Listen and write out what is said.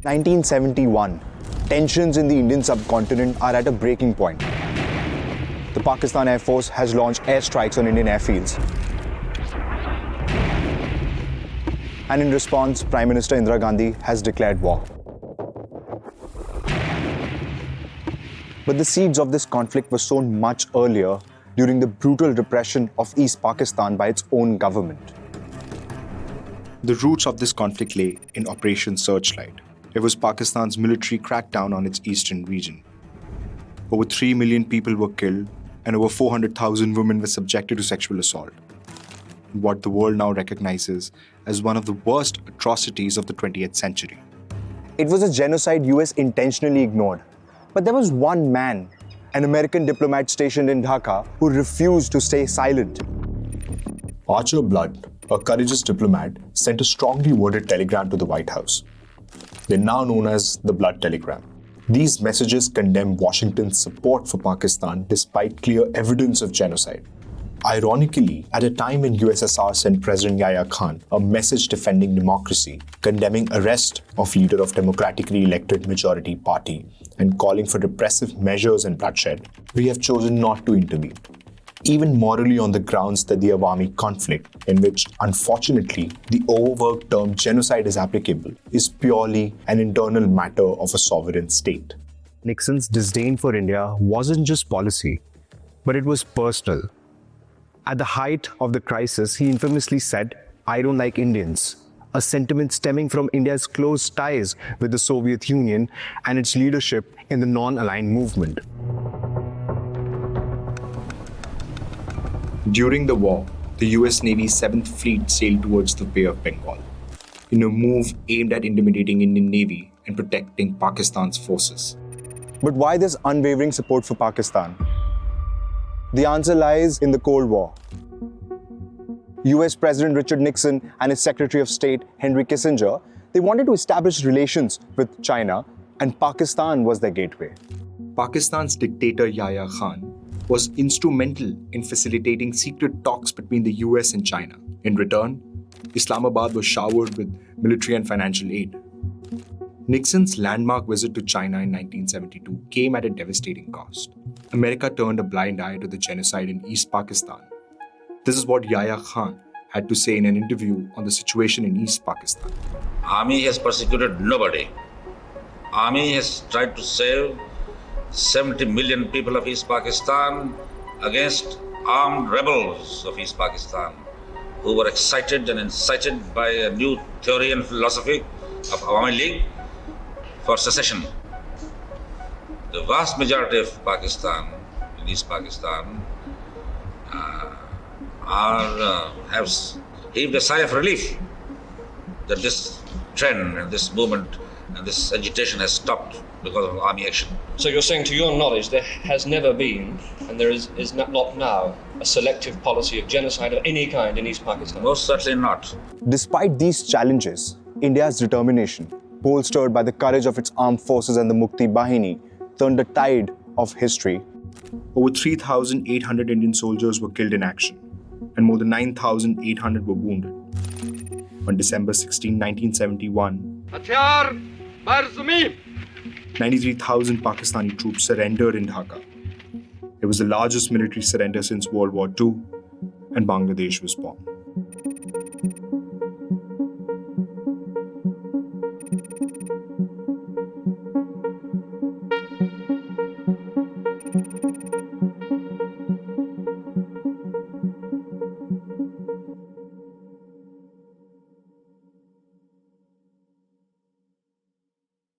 1971. Tensions in the Indian subcontinent are at a breaking point. The Pakistan Air Force has launched airstrikes on Indian airfields. And in response, Prime Minister Indira Gandhi has declared war. But the seeds of this conflict were sown much earlier during the brutal repression of East Pakistan by its own government. The roots of this conflict lay in Operation Searchlight. It was Pakistan's military crackdown on its eastern region. Over 3 million people were killed and over 400,000 women were subjected to sexual assault. What the world now recognizes as one of the worst atrocities of the 20th century. It was a genocide US intentionally ignored. But there was one man, an American diplomat stationed in Dhaka, who refused to stay silent. Archer Blood, a courageous diplomat, sent a strongly worded telegram to the White House. They're now known as the Blood Telegram. These messages condemn Washington's support for Pakistan despite clear evidence of genocide. Ironically, at a time when USSR sent President Yahya Khan a message defending democracy, condemning arrest of leader of democratically elected majority party, and calling for repressive measures and bloodshed, we have chosen not to intervene. Even morally on the grounds that the Awami conflict, in which, unfortunately, the overworked term genocide is applicable, is purely an internal matter of a sovereign state. Nixon's disdain for India wasn't just policy, but it was personal. At the height of the crisis, he infamously said, "I don't like Indians," a sentiment stemming from India's close ties with the Soviet Union and its leadership in the non-aligned movement. During the war, the US Navy's 7th Fleet sailed towards the Bay of Bengal, in a move aimed at intimidating Indian Navy and protecting Pakistan's forces. But why this unwavering support for Pakistan? The answer lies in the Cold War. US President Richard Nixon and his Secretary of State, Henry Kissinger, they wanted to establish relations with China, and Pakistan was their gateway. Pakistan's dictator Yahya Khan was instrumental in facilitating secret talks between the US and China. In return, Islamabad was showered with military and financial aid. Nixon's landmark visit to China in 1972 came at a devastating cost. America turned a blind eye to the genocide in East Pakistan. This is what Yahya Khan had to say in an interview on the situation in East Pakistan. Army has persecuted nobody. Army has tried to save 70 million people of East Pakistan against armed rebels of East Pakistan who were excited and incited by a new theory and philosophy of Awami League for secession. The vast majority of Pakistan, in East Pakistan, have heaved a sigh of relief that this trend and this movement and this agitation has stopped because of army action. So you're saying, to your knowledge, there has never been, and there is not now, a selective policy of genocide of any kind in East Pakistan? Most certainly not. Despite these challenges, India's determination, bolstered by the courage of its armed forces and the Mukti Bahini, turned the tide of history. Over 3,800 Indian soldiers were killed in action, and more than 9,800 were wounded. On December 16, 1971, 93,000 Pakistani troops surrendered in Dhaka. It was the largest military surrender since World War II, and Bangladesh was born.